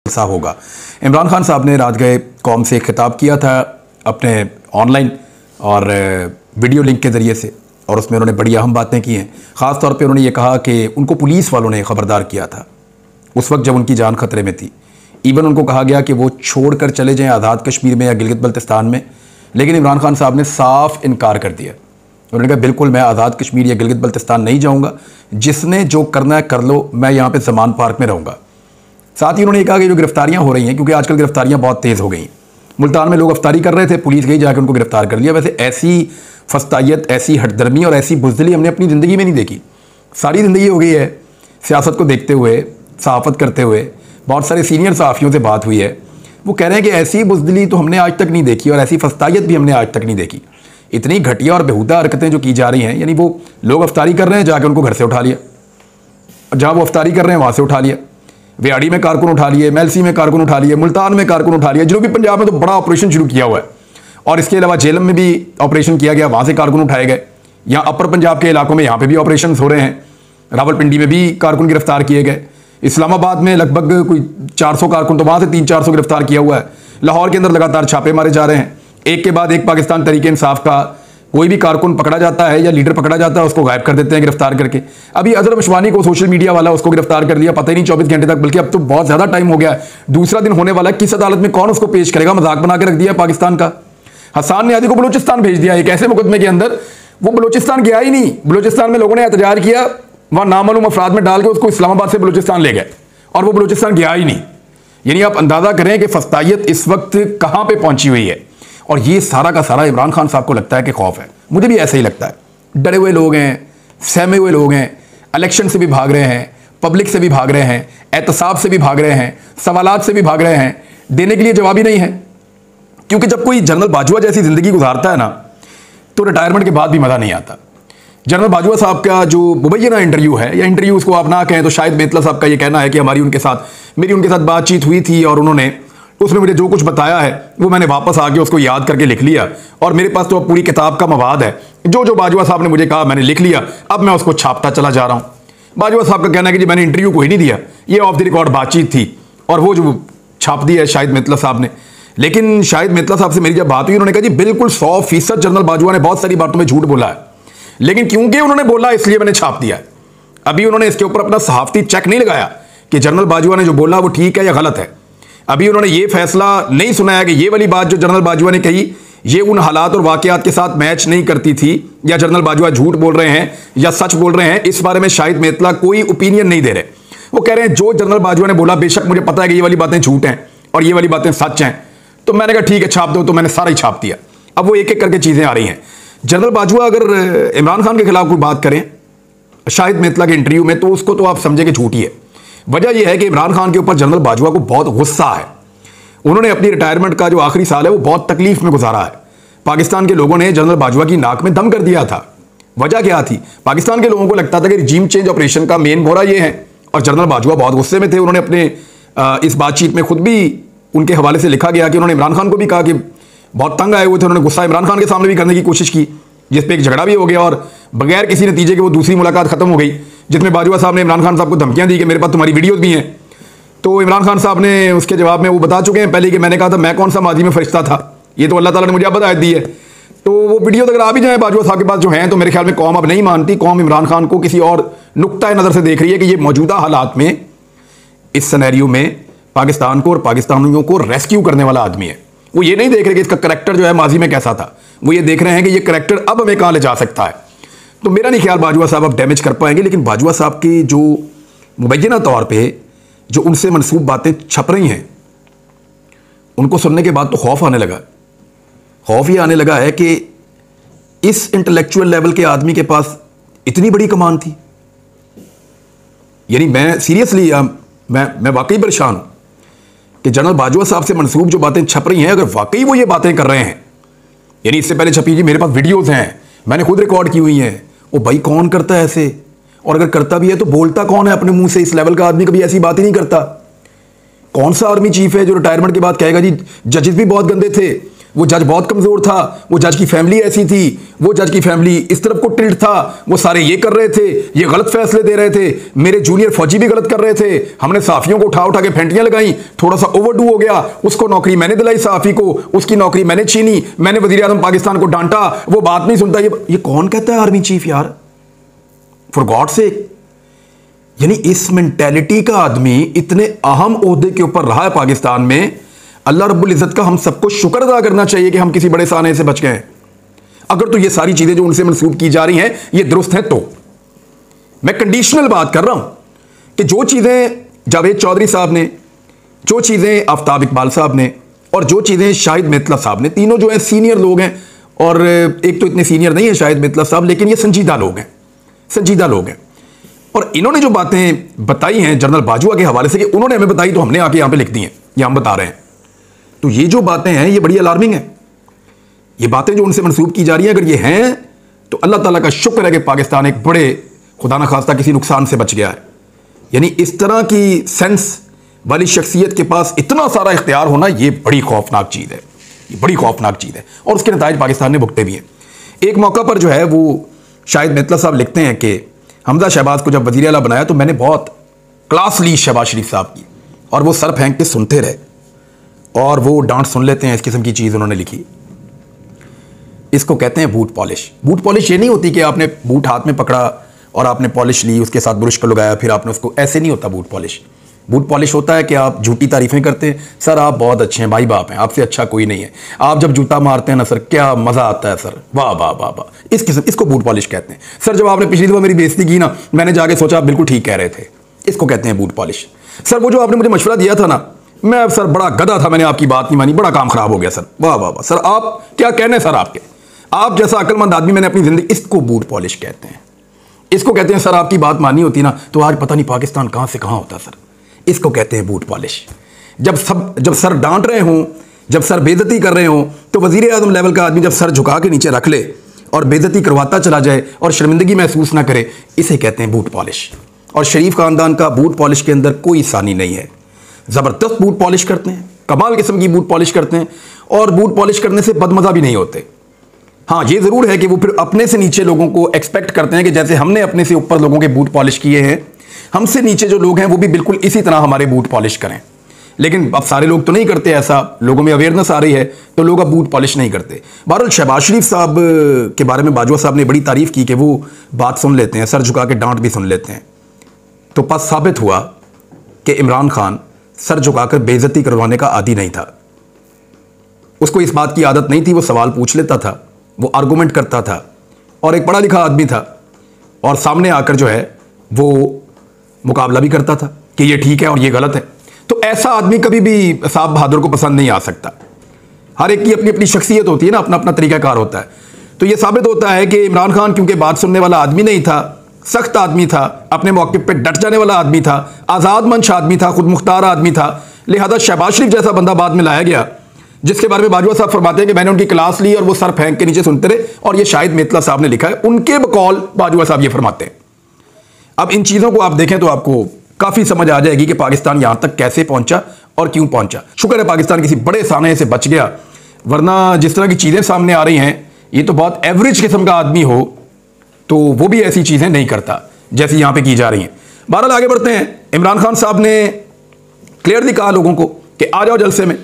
ऐसा होगा। इमरान खान साहब ने रात गए कौम से खिताब किया था अपने ऑनलाइन और वीडियो लिंक के ज़रिए से, और उसमें उन्होंने बड़ी अहम बातें की हैं। ख़ास तौर पे उन्होंने ये कहा कि उनको पुलिस वालों ने ख़बरदार किया था उस वक्त जब उनकी जान ख़तरे में थी। इवन उनको कहा गया कि वो छोड़ कर चले जाएँ आज़ाद कश्मीर में या गिलगित बल्तिस्तान में, लेकिन इमरान खान साहब ने साफ इनकार कर दिया। उन्होंने कहा बिल्कुल मैं आज़ाद कश्मीर या गिलगित बल्तिस्तान नहीं जाऊँगा, जिसने जो करना है कर लो, मैं यहाँ पर ज़मान पार्क में रहूँगा। साथ ही उन्होंने कहा कि जो गिरफ्तारियाँ हो रही हैं, क्योंकि आजकल गिरफ्तारियाँ बहुत तेज़ हो गई हैं, मुल्तान में लोग अफ्तारी कर रहे थे, पुलिस गई जाकर उनको गिरफ्तार कर लिया। वैसे ऐसी फस्तायत, ऐसी हटदर्मी और ऐसी बुज़दिली हमने अपनी ज़िंदगी में नहीं देखी। सारी ज़िंदगी हो गई है सियासत को देखते हुए, सहाफ़त करते हुए। बहुत सारे सीनियर सहाफ़ियों से बात हुई है, वो कह रहे हैं कि ऐसी बुज़दिली तो हमने आज तक नहीं देखी और ऐसी फस्तायत भी हमने आज तक नहीं देखी। इतनी घटिया और बेहुदा हरकतें जो की जा रही हैं, यानी वो लोग अफ्तारी कर रहे हैं, जाकर उनको घर से उठा लिया, जहाँ वो अफ्तारी कर रहे हैं वहाँ से उठा लिया, वेआड़ी में कारकुन उठा लिए, मेलसी में कारकुन उठा लिए, मुल्तान में कारकुन उठा लिए, जनूबी पंजाब में तो बड़ा ऑपरेशन शुरू किया हुआ है, और इसके अलावा झेलम में भी ऑपरेशन किया गया, वहाँ से कारकुन उठाए गए। यहाँ अपर पंजाब के इलाकों में यहाँ पे भी ऑपरेशन हो रहे हैं, रावलपिंडी में भी कारकुन गिरफ्तार किए गए, इस्लामाबाद में लगभग कोई 400 कारकुन, तो वहाँ से 300-400 गिरफ्तार किया हुआ है। लाहौर के अंदर लगातार छापे मारे जा रहे हैं, एक के बाद एक पाकिस्तान तहरीक इंसाफ का कोई भी कारकुन पकड़ा जाता है या लीडर पकड़ा जाता है, उसको गायब कर देते हैं गिरफ्तार करके। अभी अजहर मशवानी को सोशल मीडिया वाला, उसको गिरफ्तार कर लिया, पता ही नहीं 24 घंटे तक, बल्कि अब तो बहुत ज़्यादा टाइम हो गया है, दूसरा दिन होने वाला है। किस अदालत में कौन उसको पेश करेगा, मजाक बना के रख दिया पाकिस्तान का। हसन नियाज़ी को बलूचिस्तान भेज दिया एक ऐसे मुकदमे के अंदर, वो बलूचिस्तान गया ही नहीं। बलूचिस्तान में लोगों ने एहतजाज किया, वहाँ नामालूम अफराद में डाल के उसको इस्लामाबाद से बलूचिस्तान ले गए, और वो बलूचिस्तान गया ही नहीं। यानी आप अंदाज़ा करें कि फस्तायत इस वक्त कहाँ पर पहुँची हुई है, और ये सारा का सारा इमरान खान साहब को लगता है कि खौफ है। मुझे भी ऐसा ही लगता है, डरे हुए लोग हैं, सहमे हुए लोग हैं, इलेक्शन से भी भाग रहे हैं, पब्लिक से भी भाग रहे हैं, एहतसाब से भी भाग रहे हैं, सवालात से भी भाग रहे हैं, देने के लिए जवाब ही नहीं है। क्योंकि जब कोई जनरल बाजवा जैसी ज़िंदगी गुजारता है ना, तो रिटायरमेंट के बाद भी मज़ा नहीं आता। जनरल बाजवा साहब का जो मुबैना इंटरव्यू है, या इंटरव्यू उसको आप ना कहें तो शायद मेतला साहब का ये कहना है कि मेरी उनके साथ बातचीत हुई थी, और उन्होंने उसने मुझे जो कुछ बताया है वो मैंने वापस आके उसको याद करके लिख लिया, और मेरे पास तो अब पूरी किताब का मवाद है। जो बाजवा साहब ने मुझे कहा मैंने लिख लिया, अब मैं उसको छापता चला जा रहा हूँ। बाजवा साहब का कहना है कि जी मैंने इंटरव्यू को ही नहीं दिया, ये ऑफ द रिकॉर्ड बातचीत थी, और वो जो छाप दी है शाहिद मेतला साहब ने। लेकिन शाहिद मेतला साहब से मेरी जब बात हुई, उन्होंने कहा जी बिल्कुल 100% जनरल बाजवा ने बहुत सारी बातों में झूठ बोला है, लेकिन क्योंकि उन्होंने बोला इसलिए मैंने छाप दिया है। अभी उन्होंने इसके ऊपर अपना सहाफ़ती चेक नहीं लगाया कि जनरल बाजवा ने जो बोला वो ठीक है या गलत है। अभी उन्होंने ये फैसला नहीं सुनाया कि ये वाली बात जो जनरल बाजवा ने कही, ये उन हालात और वाक़यात के साथ मैच नहीं करती थी, या जनरल बाजवा झूठ बोल रहे हैं या सच बोल रहे हैं। इस बारे में शाहिद मेतला कोई ओपिनियन नहीं दे रहे। वो कह रहे हैं जो जनरल बाजवा ने बोला, बेशक मुझे पता है कि ये वाली बातें झूठ हैं और ये वाली बातें सच हैं, तो मैंने कहा ठीक है छाप दो, तो मैंने सारा ही छाप दिया। अब वो एक एक करके चीज़ें आ रही हैं। जनरल बाजवा अगर इमरान खान के खिलाफ कोई बात करें शाहिद मेतला के इंटरव्यू में, तो उसको तो आप समझे कि झूठी है। वजह यह है कि इमरान खान के ऊपर जनरल बाजवा को बहुत गुस्सा है। उन्होंने अपनी रिटायरमेंट का जो आखिरी साल है वो बहुत तकलीफ में गुजारा है। पाकिस्तान के लोगों ने जनरल बाजवा की नाक में दम कर दिया था। वजह क्या थी? पाकिस्तान के लोगों को लगता था कि रिजीम चेंज ऑपरेशन का मेन मोहरा ये है, और जनरल बाजवा बहुत गुस्से में थे। उन्होंने अपने इस बातचीत में खुद भी उनके हवाले से लिखा गया कि उन्होंने इमरान खान को भी कहा कि बहुत तंग आए हुए थे। उन्होंने गुस्सा इमरान खान के सामने भी करने की कोशिश की, जिस पे एक झगड़ा भी हो गया, और बगैर किसी नतीजे के वो दूसरी मुलाकात खत्म हो गई, जिसमें बाजवा साहब ने इमरान खान साहब को धमकियां दी कि मेरे पास तुम्हारी वीडियोज़ भी हैं। तो इमरान खान साहब ने उसके जवाब में वो बता चुके हैं पहले कि मैंने कहा था मैं कौन सा माजी में फरिश्ता था, ये तो अल्लाह ताला ने मुझे अब हिदायत दी है। तो वो वीडियो अगर आ भी जाए बाजवा साहब के पास जो हैं, तो मेरे ख्याल में कौम अब नहीं मानती। कौम इमरान खान को किसी और नुक्ता नज़र से देख रही है कि ये मौजूदा हालात में, इस सिनेरियो में पाकिस्तान को और पाकिस्तानियों को रेस्क्यू करने वाला आदमी है। वो ये नहीं देख रहे कि इसका करैक्टर जो है माजी में कैसा था, वो ये देख रहे हैं कि ये करैक्टर अब हमें कहाँ ले जा सकता है। तो मेरा नहीं ख्याल बाजवा साहब अब डैमेज कर पाएंगे, लेकिन बाजवा साहब की जो मुबैना तौर पर जो उनसे मनसूब बातें छप रही हैं, उनको सुनने के बाद तो खौफ आने लगा। खौफ ये आने लगा है कि इस इंटेलेक्चुअल लेवल के आदमी के पास इतनी बड़ी कमान थी। यानी मैं सीरियसली मैं वाकई परेशान हूं कि जनरल बाजवा साहब से मनसूब जो बातें छप रही हैं, अगर वाकई वो ये बातें कर रहे हैं, यानी इससे पहले छपी जी मेरे पास वीडियोज़ हैं, मैंने खुद रिकॉर्ड की हुई हैं। ओ भाई कौन करता है ऐसे? और अगर करता भी है तो बोलता कौन है अपने मुंह से? इस लेवल का आदमी कभी ऐसी बात ही नहीं करता। कौन सा आर्मी चीफ है जो रिटायरमेंट के बाद कहेगा जी जजेस भी बहुत गंदे थे, वो जज बहुत कमज़ोर था, वो जज की फैमिली ऐसी थी, वो जज की फैमिली इस तरफ को टिल्ट था, वो सारे ये कर रहे थे, ये गलत फैसले दे रहे थे, मेरे जूनियर फौजी भी गलत कर रहे थे, हमने सहाफ़ियों को उठा उठा के फेंटियां लगाई, थोड़ा सा ओवरडू हो गया, उसको नौकरी मैंने दिलाई सहाफ़ी को, उसकी नौकरी मैंने छीनी, मैंने वज़ीर आज़म पाकिस्तान को डांटा, वो बात नहीं सुनता। ये कौन कहता है आर्मी चीफ यार, फॉर गॉड सेक। यानी इस मेंटेलिटी का आदमी इतने अहम ओहदे के ऊपर रहा है पाकिस्तान में। अल्लाह रब्बुल इज़्ज़त का हम सबको शुक्र अदा करना चाहिए कि हम किसी बड़े साने से बच गए। अगर तो ये सारी चीज़ें जो उनसे मंसूब की जा रही हैं ये दुरुस्त हैं, तो मैं कंडीशनल बात कर रहा हूं कि जो चीज़ें जावेद चौधरी साहब ने, जो चीज़ें आफ्ताब इकबाल साहब ने, और जो चीज़ें शाहिद मित्तला साहब ने, तीनों जो हैं सीनियर लोग हैं, और एक तो इतने सीनियर नहीं है शाहिद मित्तला साहब, लेकिन ये संजीदा लोग हैं, संजीदा लोग हैं। और इन्होंने जो बातें बताई हैं जनरल बाजवा के हवाले से, कि उन्होंने हमें बताई तो हमने आके यहाँ पे लिख दी हैं, ये हम बता रहे हैं। तो ये जो बातें हैं ये बड़ी अलार्मिंग है। ये बातें जो उनसे मंसूब की जा रही हैं, अगर ये हैं तो अल्लाह ताला का शुक्र है कि पाकिस्तान एक बड़े खुदा न खास्ता किसी नुकसान से बच गया है। यानी इस तरह की सेंस वाली शख्सियत के पास इतना सारा इख्तियार होना, ये बड़ी खौफनाक चीज़ है, ये बड़ी खौफनाक चीज़ है, और उसके नताइज पाकिस्तान ने भुगते भी हैं। एक मौका पर जो है वो शाहिद मित्तला साहब लिखते हैं कि हमजा शहबाज को जब वज़ीर आला बनाया तो मैंने बहुत क्लास ली शहबाज शरीफ साहब की, और वो सर फेंक के सुनते रहे, और वो डांट सुन लेते हैं। इस किस्म की चीज़ उन्होंने लिखी। इसको कहते हैं बूट पॉलिश। बूट पॉलिश ये नहीं होती कि आपने बूट हाथ में पकड़ा और आपने पॉलिश ली, उसके साथ ब्रश को लगाया, फिर आपने उसको, ऐसे नहीं होता बूट पॉलिश। बूट पॉलिश होता है कि आप झूठी तारीफ़ें करते हैं, सर आप बहुत अच्छे हैं, भाई बाप हैं, आपसे अच्छा कोई नहीं है, आप जब जूता मारते हैं ना सर क्या मज़ा आता है सर, वाह वाह वाह वाह, इस किस्म, इसको बूट पॉलिश कहते हैं। सर जब आपने पिछली दफ़ा मेरी बेइज्जती की ना, मैंने जाके सोचा आप बिल्कुल ठीक कह रहे थे, इसको कहते हैं बूट पॉलिश। सर वो जो आपने मुझे मशवरा दिया था ना, मैं सर बड़ा गधा था, मैंने आपकी बात नहीं मानी, बड़ा काम खराब हो गया सर, वाह वाह वाह, सर आप क्या कहने सर आपके, आप जैसा अक्लमंद आदमी मैंने अपनी ज़िंदगी, इसको बूट पॉलिश कहते हैं। इसको कहते हैं सर आपकी बात मानी होती ना तो आज पता नहीं पाकिस्तान कहाँ से कहाँ होता सर, इसको कहते हैं बूट पॉलिश। जब सर डांट रहे हों, जब सर बेइज्जती कर रहे हों, तो वज़ीर आज़म लेवल का आदमी जब सर झुका के नीचे रख ले और बेइज्जती करवाता चला जाए और शर्मिंदगी महसूस ना करे, इसे कहते हैं बूट पॉलिश। और शरीफ ख़ानदान का बूट पॉलिश के अंदर कोई सानी नहीं है, ज़बरदस्त बूट पॉलिश करते हैं, कमाल किस्म की बूट पॉलिश करते हैं, और बूट पॉलिश करने से बदमज़ा भी नहीं होते। हाँ ये ज़रूर है कि वो फिर अपने से नीचे लोगों को एक्सपेक्ट करते हैं कि जैसे हमने अपने से ऊपर लोगों के बूट पॉलिश किए हैं, हमसे नीचे जो लोग हैं वो भी बिल्कुल इसी तरह हमारे बूट पॉलिश करें। लेकिन अब सारे लोग तो नहीं करते ऐसा, लोगों में अवेयरनेस आ रही है तो लोग अब बूट पॉलिश नहीं करते। बहरहाल शहबाज शरीफ साहब के बारे में बाजवा साहब ने बड़ी तारीफ़ की कि वो बात सुन लेते हैं, सर झुका के डांट भी सुन लेते हैं। तो बस साबित हुआ कि इमरान खान सर झुकाकर बेइज्जती करवाने का आदी नहीं था, उसको इस बात की आदत नहीं थी। वो सवाल पूछ लेता था, वो आर्गूमेंट करता था, और एक पढ़ा लिखा आदमी था, और सामने आकर जो है वो मुकाबला भी करता था कि ये ठीक है और ये गलत है। तो ऐसा आदमी कभी भी साहब बहादुर को पसंद नहीं आ सकता। हर एक की अपनी अपनी शख्सियत होती है ना, अपना अपना तरीक़ाकार होता है। तो ये साबित होता है कि इमरान खान क्योंकि बात सुनने वाला आदमी नहीं था, सख्त आदमी था, अपने मौक़िफ़ पे डट जाने वाला आदमी था, आज़ाद मंश आदमी था, खुद मुख्तार आदमी था, लिहाजा शहबाज शरीफ जैसा बंदा बाद में लाया गया, जिसके बारे में बाजवा साहब फरमाते हैं कि मैंने उनकी क्लास ली और वो सर फेंक के नीचे सुनते रहे। और ये शाहिद मित्तला साहब ने लिखा है, उनके बकौल बाजवा साहब ये फरमाते हैं। अब इन चीज़ों को आप देखें तो आपको काफ़ी समझ आ जाएगी कि पाकिस्तान यहाँ तक कैसे पहुँचा और क्यों पहुँचा। शुक्र है पाकिस्तान किसी बड़े साने से बच गया, वरना जिस तरह की चीज़ें सामने आ रही हैं, ये तो बहुत एवरेज किस्म का आदमी हो तो वो भी ऐसी चीज़ें नहीं करता जैसी यहाँ पे की जा रही हैं। बहरहाल आगे बढ़ते हैं। इमरान खान साहब ने क्लियरली कहा लोगों को कि आ जाओ जलसे में,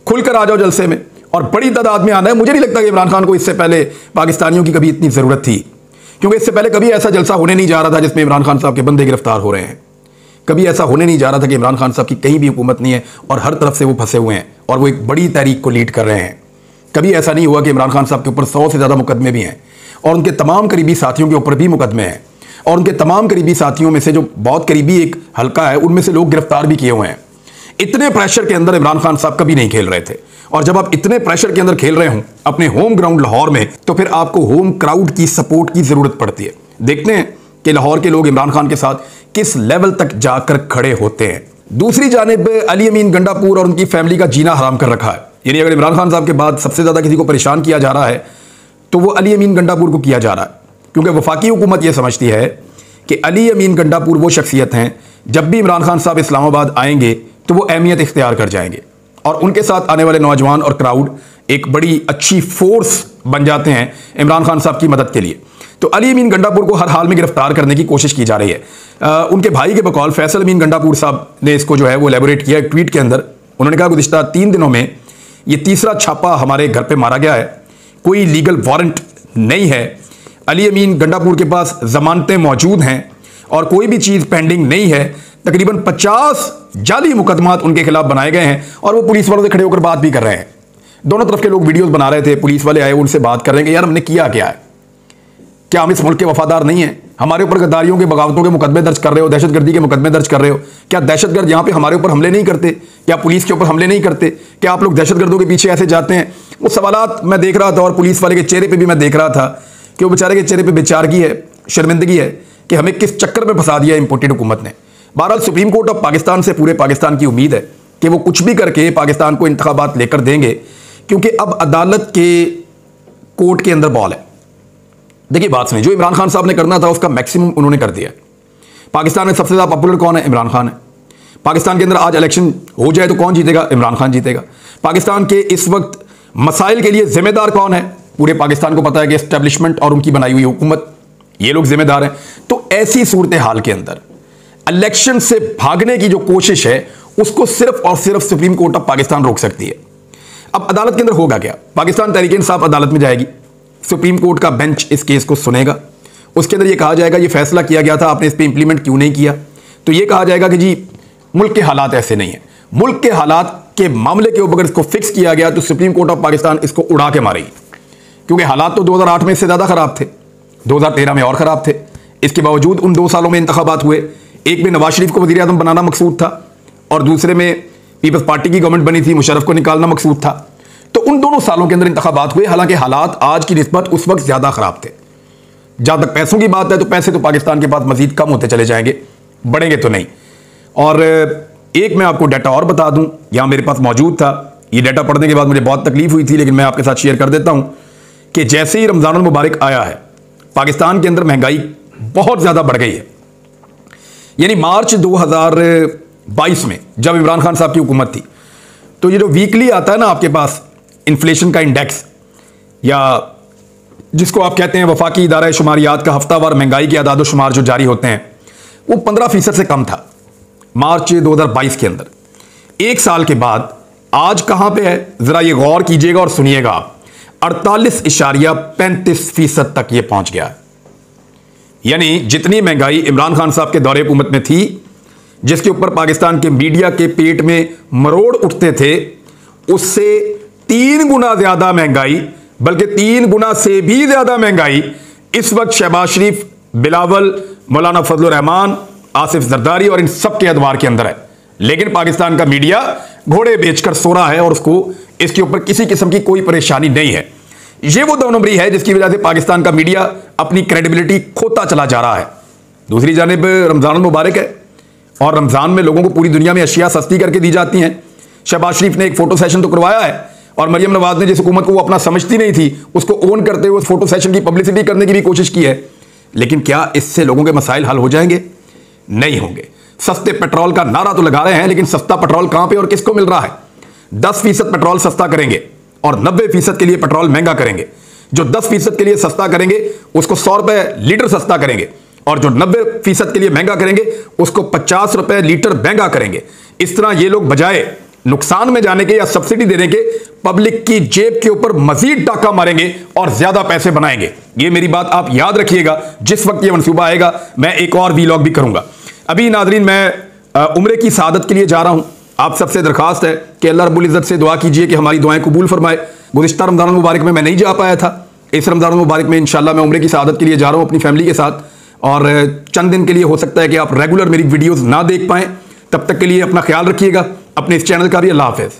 खुलकर आ जाओ जलसे में, और बड़ी तादाद में आना है। मुझे नहीं लगता कि इमरान खान को इससे पहले पाकिस्तानियों की कभी इतनी ज़रूरत थी, क्योंकि इससे पहले कभी ऐसा जलसा होने नहीं जा रहा था जिसमें इमरान खान साहब के बंदे गिरफ्तार हो रहे हैं। कभी ऐसा होने नहीं जा रहा था कि इमरान खान साहब की कहीं भी हुकूमत नहीं है और हर तरफ से वो फंसे हुए हैं और वो एक बड़ी तहरीक को लीड कर रहे हैं। कभी ऐसा नहीं हुआ कि इमरान खान साहब के ऊपर 100 से ज़्यादा मुकदमे भी हैं, और उनके तमाम करीबी साथियों के ऊपर भी मुकदमे हैं, और उनके तमाम करीबी साथियों में से जो बहुत करीबी एक हल्का है उनमें से लोग गिरफ्तार भी किए हुए हैं। इतने प्रेशर के अंदर इमरान खान साहब कभी नहीं खेल रहे थे, और जब आप इतने प्रेशर के अंदर खेल रहे हों अपने होम ग्राउंड लाहौर में, तो फिर आपको होम क्राउड की सपोर्ट की ज़रूरत पड़ती है। देखते हैं कि लाहौर के लोग इमरान खान के साथ किस लेवल तक जाकर खड़े होते हैं। दूसरी जानिब अली अमीन गंडापुर और उनकी फैमिली का जीना हराम कर रखा है। यानी अगर इमरान खान साहब के बाद सबसे ज़्यादा किसी को परेशान किया जा रहा है तो वो अली अमीन गंडापुर को किया जा रहा है, क्योंकि वफाकी हुकूमत ये समझती है कि अली अमीन गंडापुर वो शख्सियत हैं, जब भी इमरान खान साहब इस्लामाबाद आएंगे तो वो अहमियत इख्तियार कर जाएंगे, और उनके साथ आने वाले नौजवान और क्राउड एक बड़ी अच्छी फोर्स बन जाते हैं इमरान खान साहब की मदद के लिए। तो अली अमीन गंडापुर को हर हाल में गिरफ्तार करने की कोशिश की जा रही है। उनके भाई के बकौल फैसल अमीन गंडापुर साहब ने इसको जो है वो एलेबोरेट किया एक ट्वीट के अंदर। उन्होंने कहा गुज़िश्ता 3 दिनों में ये तीसरा छापा हमारे घर पे मारा गया है, कोई लीगल वारंट नहीं है, अली अमीन गंडापुर के पास जमानतें मौजूद हैं और कोई भी चीज़ पेंडिंग नहीं है। तकरीबन 50 जाली मुकदमात उनके खिलाफ बनाए गए हैं और वो पुलिस वालों से खड़े होकर बात भी कर रहे हैं। दोनों तरफ के लोग वीडियोस बना रहे थे, पुलिस वाले आए उनसे बात कर रहे हैं कि यार हमने किया क्या है, क्या हम इस मुल्क के वफादार नहीं हैं? हमारे ऊपर गद्दारियों के बगावतों के मुकदमे दर्ज कर रहे हो, दहशतगर्दी के मुकदमे दर्ज कर रहे हो। क्या दहशतगर्द यहाँ पे हमारे ऊपर हमले नहीं करते? क्या पुलिस के ऊपर हमले नहीं करते? क्या आप लोग दहशतगर्दों के पीछे ऐसे जाते हैं? वो सवालात मैं देख रहा था और पुलिस वाले के चेहरे पर भी मैं देख रहा था कि वो बेचारे के चेहरे पर बेचारगी है, शर्मिंदगी है कि हमें किस चक्कर में फंसा दिया इंपोर्टेड हुकूमत ने। बहरहाल सुप्रीम कोर्ट ऑफ पाकिस्तान से पूरे पाकिस्तान की उम्मीद है कि वो कुछ भी करके पाकिस्तान को इंतखाबात लेकर देंगे, क्योंकि अब अदालत के कोर्ट के अंदर बॉल है। देखिए बात सुनिए, जो इमरान खान साहब ने करना था उसका मैक्सिमम उन्होंने कर दिया है। पाकिस्तान में सबसे ज़्यादा पॉपुलर कौन है? इमरान खान है। पाकिस्तान के अंदर आज इलेक्शन हो जाए तो कौन जीतेगा? इमरान खान जीतेगा। पाकिस्तान के इस वक्त मसाइल के लिए जिम्मेदार कौन है? पूरे पाकिस्तान को पता है कि एस्टेब्लिशमेंट और उनकी बनाई हुई हुकूमत, ये लोग जिम्मेदार हैं। तो ऐसी सूरत हाल के अंदर इलेक्शन से भागने की जो कोशिश है उसको सिर्फ और सिर्फ सुप्रीम कोर्ट ऑफ पाकिस्तान रोक सकती है। अब अदालत के अंदर होगा क्या? पाकिस्तान तहरीक इंसाफ अदालत में जाएगी, सुप्रीम कोर्ट का बेंच इस केस को सुनेगा, उसके अंदर ये कहा जाएगा ये फैसला किया गया था, आपने इस पर इंप्लीमेंट क्यों नहीं किया? तो ये कहा जाएगा कि जी मुल्क के हालात ऐसे नहीं है। मुल्क के हालात के मामले के ऊपर अगर इसको फिक्स किया गया तो सुप्रीम कोर्ट ऑफ पाकिस्तान इसको उड़ा के मारेगी, क्योंकि हालात तो 2008 में इससे ज़्यादा ख़राब थे, 2013 में और ख़राब थे। इसके बावजूद उन 2 सालों में इंतखाबात हुए, एक में नवाज शरीफ को वज़ीर आज़म बनाना मकसूद था और दूसरे में पीपल्स पार्टी की गवर्नमेंट बनी थी, मुशर्रफ को निकालना मकसूद था। तो उन दोनों सालों के अंदर इंतखाबात हुए, हालांकि हालात आज की निस्बत उस वक्त ज़्यादा ख़राब थे। जहाँ तक पैसों की बात है तो पैसे तो पाकिस्तान के पास मज़ीद कम होते चले जाएंगे, बढ़ेंगे तो नहीं। और एक मैं आपको डाटा और बता दूं, यहाँ मेरे पास मौजूद था, ये डाटा पढ़ने के बाद मुझे बहुत तकलीफ हुई थी, लेकिन मैं आपके साथ शेयर कर देता हूँ कि जैसे ही रमज़ान मुबारक आया है पाकिस्तान के अंदर महंगाई बहुत ज़्यादा बढ़ गई है। यानी मार्च 2022 में जब इमरान खान साहब की हुकूमत थी, तो ये जो वीकली आता है ना आपके पास इन्फ्लेशन का इंडेक्स, या जिसको आप कहते हैं वफाकी इदारा शुमारियात का हफ्तावार महंगाई के आदाद शुमार जो जारी होते हैं, वो 15% से कम था मार्च 2022 के अंदर। एक साल के बाद आज कहां पे है जरा ये गौर कीजिएगा और सुनिएगा, 48.35% तक ये पहुंच गया है। यानी जितनी महंगाई इमरान खान साहब के दौरे हुकूमत में थी, जिसके ऊपर पाकिस्तान के मीडिया के पेट में मरोड़ उठते थे, उससे 3 गुना ज्यादा महंगाई, बल्कि 3 गुना से भी ज्यादा महंगाई इस वक्त शहबाज शरीफ, बिलावल, मौलाना फजलुर रहमान, आसिफ जरदारी और इन सब के अदवार के अंदर है। लेकिन पाकिस्तान का मीडिया घोड़े बेचकर सो रहा है और उसको इसके ऊपर किसी किस्म की कोई परेशानी नहीं है। ये वो 2 नंबरी है जिसकी वजह से पाकिस्तान का मीडिया अपनी क्रेडिबिलिटी खोता चला जा रहा है। दूसरी जानिब रमज़ान मुबारक है और रमज़ान में लोगों को पूरी दुनिया में अशिया सस्ती करके दी जाती हैं। शहबाज शरीफ ने एक फ़ोटो सेशन तो करवाया है और मरियम नवाज ने जिस हुकूमत को वो अपना समझती नहीं थी उसको ओन करते हुए उस फोटो सेशन की पब्लिसिटी करने की भी कोशिश की है। लेकिन क्या इससे लोगों के मसाइल हल हो जाएंगे? नहीं होंगे। सस्ते पेट्रोल का नारा तो लगा रहे हैं, लेकिन सस्ता पेट्रोल कहां पे और किसको मिल रहा है? 10% पेट्रोल सस्ता करेंगे और 90% के लिए पेट्रोल महंगा करेंगे। जो 10% के लिए सस्ता करेंगे उसको 100 रुपए लीटर सस्ता करेंगे और जो 90% के लिए महंगा करेंगे उसको 50 रुपए लीटर महंगा करेंगे। इस तरह ये लोग बजाय नुकसान में जाने के या सब्सिडी देने के पब्लिक की जेब के ऊपर मजीद टाका मारेंगे और ज्यादा पैसे बनाएंगे। ये मेरी बात आप याद रखिएगा, जिस वक्त ये मंसूबा आएगा मैं एक और वीलॉग भी करूंगा। अभी नाजरीन मैं उम्रे की सआदत के लिए जा रहा हूं। आप सबसे दरखास्त है कि अल्लाह रब्बुल इज़्ज़त से दुआ कीजिए कि हमारी दुआएं कबूल फरमाए। गुज़िश्ता रमज़ान मुबारक में मैं नहीं जा पाया था, इस रमज़ान मुबारक में इंशाल्लाह मैं उम्रे की सआदत के लिए जा रहा हूं अपनी फैमिली के साथ, और चंद दिन के लिए हो सकता है कि आप रेगुलर मेरी वीडियोज़ ना देख पाएँ। तब तक के लिए अपना ख्याल रखिएगा, अपने इस चैनल का भी। अल्लाह हाफ़िज़।